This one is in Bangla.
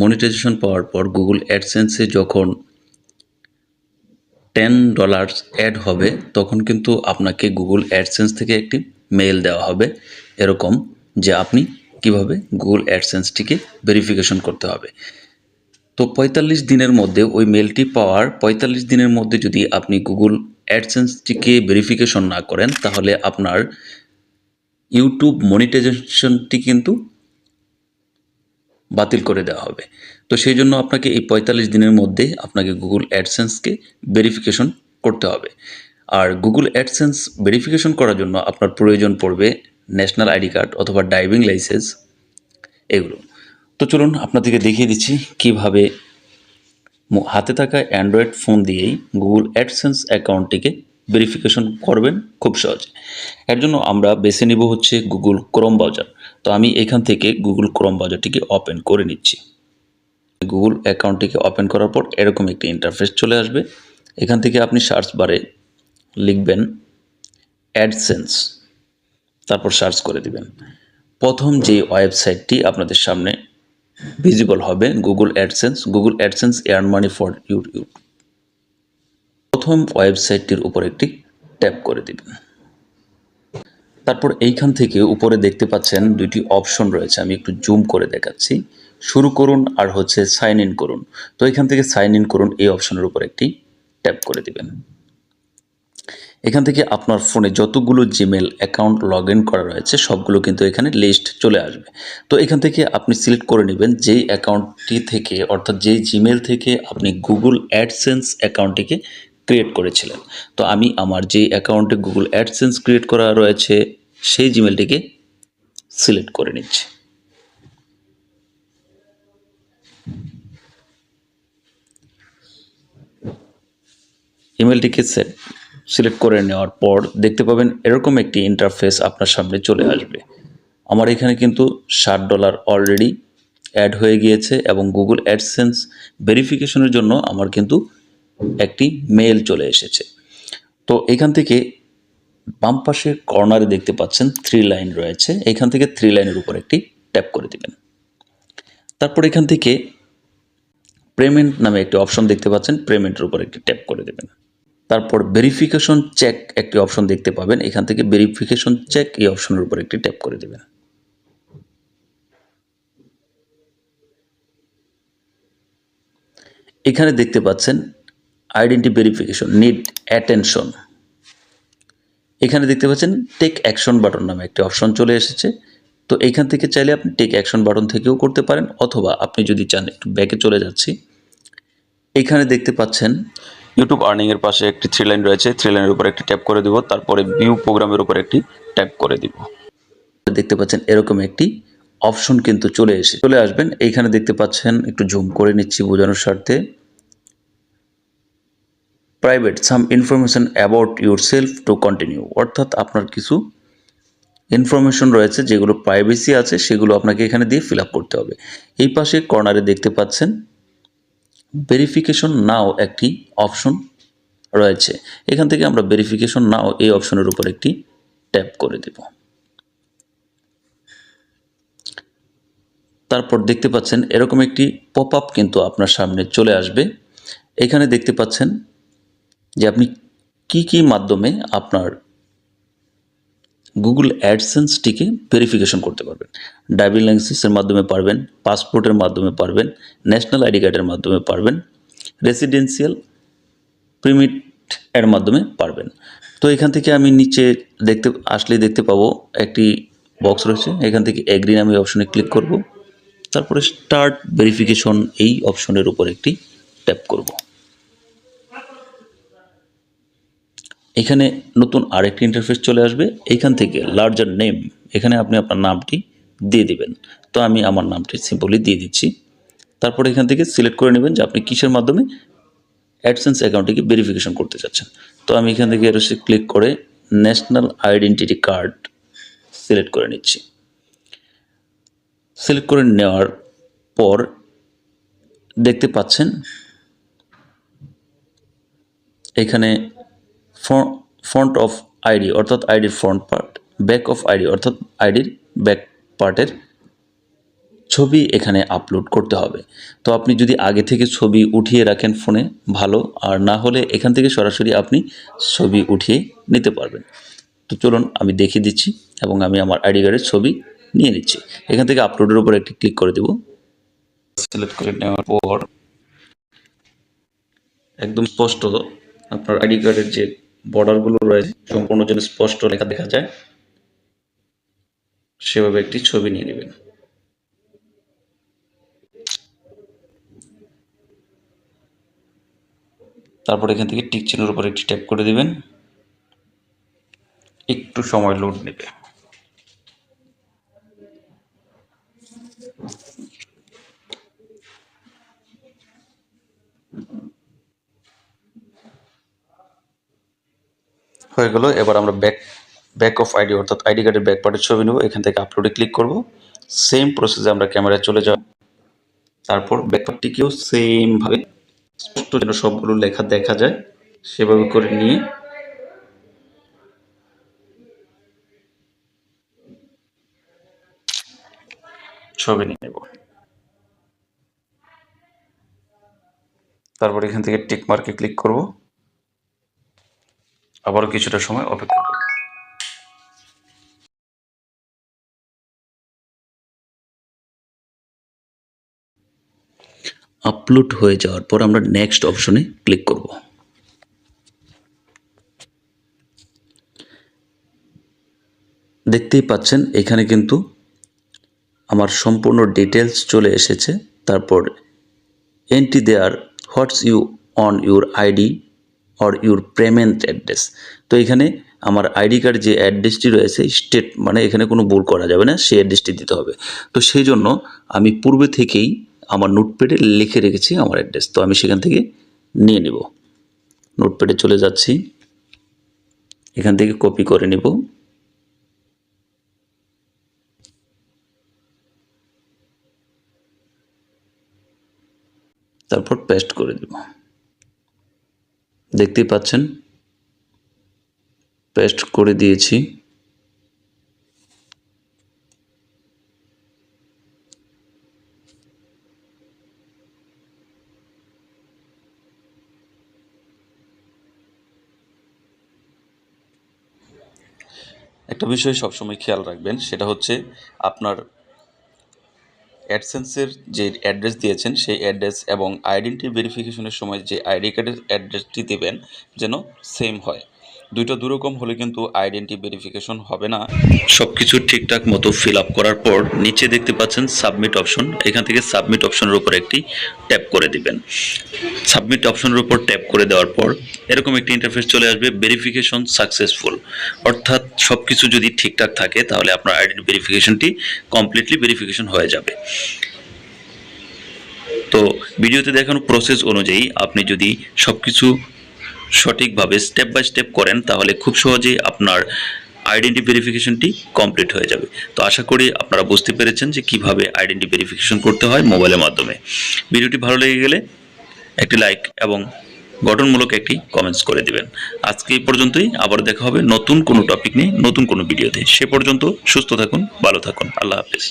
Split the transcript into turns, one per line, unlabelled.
মনিটাইজেশন পাওয়ার পর গুগল অ্যাডসেন্সে যখন $10 অ্যাড হবে তখন কিন্তু আপনাকে গুগল অ্যাডসেন্স থেকে একটি মেইল দেওয়া হবে এরকম যে আপনি কিভাবে গুগল অ্যাডসেন্সটিকে ভেরিফিকেশন করতে হবে। তো ৪৫ দিনের মধ্যে ওই মেইলটি পাওয়ার ৪৫ দিনের মধ্যে যদি আপনি গুগল অ্যাডসেন্সটিকে ভেরিফিকেশন না করেন তাহলে আপনার ইউটিউব মনিটাইজেশনটি কিন্তু বাতিল করে দেওয়া হবে। তো সেই জন্য আপনাকে এই ৪৫ দিনের মধ্যে আপনাকে গুগল অ্যাডসেন্সকে ভেরিফিকেশন করতে হবে। আর গুগল অ্যাডসেন্স ভেরিফিকেশন করার জন্য আপনার প্রয়োজন পড়বে ন্যাশনাল আইডি কার্ড অথবা ড্রাইভিং লাইসেন্স এগুলো। তো চলুন আপনাদেরকে দেখিয়ে দিচ্ছি কিভাবে হাতে থাকা অ্যান্ড্রয়েড ফোন দিয়েই গুগল অ্যাডসেন্স অ্যাকাউন্টটিকে ভেরিফিকেশন করবেন খুব সহজে। এর জন্য আমরা বেছে নিব হচ্ছে গুগল ক্রোম ব্রাউজার। তো আমি এখান থেকে গুগল ক্রোম ব্রাউজারটিকে ওপেন করে নিচ্ছি। গুগল অ্যাকাউন্টটিকে ওপেন করার পর এরকম একটি ইন্টারফেস চলে আসবে। এখান থেকে আপনি সার্চ বারে লিখবেন অ্যাডসেন্স, তারপর সার্চ করে দিবেন। প্রথম যে ওয়েবসাইটটি আপনাদের সামনে ভিজিবল হবে Google AdSense earn money for YouTube. প্রথম ওয়েবসাইটটির উপর একটি ট্যাপ করে দিবেন। তারপর এইখান থেকে উপরে দেখতে পাচ্ছেন দুইটি অপশন রয়েছে, আমি একটু জুম করে দেখাচ্ছি। শুরু করুন আর হচ্ছে সাইন ইন করুন। তো এখান থেকে সাইন ইন করুন এই অপশনের উপর একটি ট্যাপ করে দিবেন। এখান থেকে আপনার ফোনে যতগুলো জিমেল অ্যাকাউন্ট লগ ইন করা রয়েছে সবগুলো কিন্তু এখানে লিস্ট চলে আসবে। তো এখান থেকে আপনি সিলেক্ট করে নেবেন যেই অ্যাকাউন্টটি থেকে, অর্থাৎ যেই জিমেল থেকে আপনি গুগল অ্যাডসেন্স অ্যাকাউন্টটিকে ক্রিয়েট করেছিলেন। তো আমি আমার যেই অ্যাকাউন্টে গুগল অ্যাডসেন্স ক্রিয়েট করা রয়েছে সেই জিমেলটিকে সিলেক্ট করে নিচ্ছি। ইমেলটিকে সিলেক্ট করে নেওয়ার পর দেখতে পাবেন এরকম একটি ইন্টারফেস আপনার সামনে চলে আসবে। আমার এখানে কিন্তু $60 অলরেডি অ্যাড হয়ে গিয়েছে এবং গুগল অ্যাডসেন্স ভেরিফিকেশনের জন্য আমার কিন্তু একটি মেইল চলে এসেছে। তো এখান থেকে বাম পাশে কর্নারে দেখতে পাচ্ছেন 3 লাইন রয়েছে, এখান থেকে 3 লাইনের উপর একটি ট্যাপ করে দিবেন। তারপর এখান থেকে পেমেন্ট নামে একটি অপশন দেখতে পাচ্ছেন, পেমেন্টের উপর একটি ট্যাপ করে দেবেন। তারপর ভেরিফিকেশন চেক একটি অপশন দেখতে পাবেন, এখান থেকে ভেরিফিকেশন চেক এই অপশনের উপর একটি ট্যাপ করে দেবেন। এখানে দেখতে পাচ্ছেন আইডেন্টি ভেরিফিকেশন নিড অ্যাটেনশন, এখানে দেখতে পাচ্ছেন টেক অ্যাকশন বাটন নামে একটি অপশন চলে এসেছে। তো এখান থেকে চাইলে আপনি টেক অ্যাকশন বাটন থেকেও করতে পারেন, অথবা আপনি যদি চান একটু ব্যাকে চলে যাচ্ছি, এখানে দেখতে পাচ্ছেন ইউটিউব আর্নিংয়ের পাশে একটি 3 লাইন রয়েছে, 3 লাইনের উপর একটি ট্যাপ করে দিব। তারপরে ভিউ প্রোগ্রামের উপর একটি ট্যাপ করে দিব। দেখতে পাচ্ছেন এরকম একটি অপশন কিন্তু চলে আসবেন। এইখানে দেখতে পাচ্ছেন, একটু জুম করে নিচ্ছি বোঝানোর স্বার্থে, private some information about your self to continue, অর্থাৎ আপনার কিছু ইনফরমেশন রয়েছে যেগুলো প্রাইভেসি আছে সেগুলো আপনাকে এখানে দিয়ে ফিল আপ করতে হবে। এই পাশে কর্নারে দেখতে পাচ্ছেন ভেরিফিকেশন নাও একটি অপশন রয়েছে, এখান থেকে আমরা ভেরিফিকেশন নাও এই অপশনের উপর একটি ট্যাপ করে দেব। তারপর দেখতে পাচ্ছেন এরকম একটি পপ আপ কিন্তু আপনার সামনে চলে আসবে। এখানে দেখতে পাচ্ছেন যে আপনি কি মাধ্যমে আপনার গুগল অ্যাডসেন্সটিকে ভেরিফিকেশন করতে পারবেন। ড্রাইভিং লাইসেন্সের মাধ্যমে পারবেন, পাসপোর্টের মাধ্যমে পারবেন, ন্যাশনাল আইডি কার্ডের মাধ্যমে পারবেন, রেসিডেন্সিয়াল পারমিট এর মাধ্যমে পারবেন। তো এখান থেকে আমি নিচে দেখতে পাবো একটি বক্স রয়েছে, এখান থেকে এগ্রি নামে অপশনে ক্লিক করব। তারপরে স্টার্ট ভেরিফিকেশন এই অপশনের উপর একটি ট্যাপ করব। এখানে নতুন আরেকটি ইন্টারফেস চলে আসবে, এখান থেকে লার্জার নেম, এখানে আপনি আপনার নামটি দিয়ে দিবেন। তো আমি আমার নামটি সিম্পলি দিয়ে দিচ্ছি। তারপর এখান থেকে সিলেক্ট করে নেবেন যে আপনি কিসের মাধ্যমে অ্যাডসেন্স অ্যাকাউন্টটিকে ভেরিফিকেশন করতে চাচ্ছেন। তো আমি এখান থেকে ক্লিক করে ন্যাশনাল আইডেন্টিটি কার্ড সিলেক্ট করে নিচ্ছি। সিলেক্ট করে নেওয়ার পর দেখতে পাচ্ছেন এখানে ফ্রন্ট অফ আইডি অর্থাৎ আইডির front part, back of ID অর্থাৎ আইডির ব্যাক পার্টের ছবি এখানে আপলোড করতে হবে। তো আপনি যদি আগে থেকে ছবি উঠিয়ে রাখেন ফোনে ভালো, আর না হলে এখান থেকে সরাসরি আপনি ছবি উঠিয়ে নিতে পারবেন। তো চলুন আমি দেখিয়ে দিচ্ছি এবং আমি আমার আইডি কার্ডের ছবি নিয়ে নিচ্ছি। এখান থেকে আপলোডের উপর একটি ক্লিক করে দেব। সিলেক্ট করে নেওয়ার পর একদম স্পষ্ট আপনার আইডি কার্ডের যে বর্ডারগুলো রয়েছে সম্পূর্ণ যেন স্পষ্ট লেখা দেখা যায় সেভাবে একটি ছবি নিয়ে নেবেন। তারপর এখান থেকে টিক চিহ্নের উপর একটি ট্যাপ করে দিবেন। একটু সময় লোড নেবে। হয়ে গেল। এবার আমরা ব্যাক অফ আইডি অর্থাৎ আইডি কার্ডের ব্যাক পার্টের ছবি নেব। এখান থেকে আপলোডে ক্লিক করব। সেম প্রসেসে আমরা ক্যামেরায় চলে যাব। তারপর ব্যাক পার্টটিকেও সেম ভাবে স্পষ্ট যেন সবগুলো লেখা দেখা যায় সেভাবে করে নিয়ে ছবি নিয়ে নেব। তারপর এখান থেকে টিক মার্কে ক্লিক করব। আবারও কিছুটা সময় অপেক্ষা করব। আপলোড হয়ে যাওয়ার পর আমরা নেক্সট অপশনে ক্লিক করব। দেখতেই পাচ্ছেন এখানে কিন্তু আমার সম্পূর্ণ ডিটেলস চলে এসেছে। তারপর entry there what's you on your ID or your payment address. তো এখানে আমার আইডি কার্ড যে অ্যাড্রেসটি রয়েছে স্টেট মানে এখানে কোনো ভুল করা যাবে না, সেই অ্যাড্রেসটি দিতে হবে। তো সেই জন্য আমি পূর্বে থেকেই আমার নোটপ্যাডে লিখে রেখেছি আমার অ্যাড্রেস। তো আমি সেখান থেকে নিয়ে নেব। নোটপ্যাডে চলে যাচ্ছি, এখান থেকে কপি করে নেব। তারপর পেস্ট করে দেব। দেখতেই পাচ্ছেন পেস্ট করে দিয়েছি। একটা বিষয় সবসময় খেয়াল রাখবেন, সেটা হচ্ছে আপনার অ্যাডসেন্সের যে অ্যাড্রেস দিয়েছেন সেই অ্যাড্রেস এবং আইডেন্টি ভেরিফিকেশনের সময় যে আইডি কার্ডের অ্যাড্রেসটি দেবেন যেন সেম হয়। দুইটা দুরকম হলে কিন্তু আইডেন্টি ভেরিফিকেশন হবে না। সব কিছু ঠিকঠাক মতো ফিল আপ করার পর নিচে দেখতে পাচ্ছেন সাবমিট অপশন। এখান থেকে সাবমিট অপশনের উপর একটি ট্যাপ করে দিবেন। সাবমিট অপশনের উপর ট্যাপ করে দেওয়ার পর এরকম একটি ইন্টারফেস চলে আসবে, ভেরিফিকেশন সাকসেসফুল। অর্থাৎ সব কিছু যদি ঠিকঠাক থাকে তাহলে আপনার আইডেন্টি ভেরিফিকেশনটি কমপ্লিটলি ভেরিফিকেশন হয়ে যাবে। তো ভিডিওতে দেখানো প্রসেস অনুযায়ী আপনি যদি সব কিছু সঠিকভাবে স্টেপ বাই স্টেপ করেন তাহলে খুব সহজেই আপনার আইডেন্টি ভেরিফিকেশনটি কমপ্লিট হয়ে যাবে। তো আশা করি আপনারা বুঝতে পেরেছেন যে কিভাবে আইডেন্টি ভেরিফিকেশন করতে হয় মোবাইলের মাধ্যমে। ভিডিওটি ভালো লেগে গেলে একটি লাইক এবং গঠনমূলক একটি কমেন্টস করে দিবেন। আজকে এই পর্যন্তই, আবার দেখা হবে নতুন কোনো টপিক নিয়ে নতুন কোনো ভিডিওতে। সে পর্যন্ত সুস্থ থাকুন, ভালো থাকুন। আল্লাহ হাফেজ।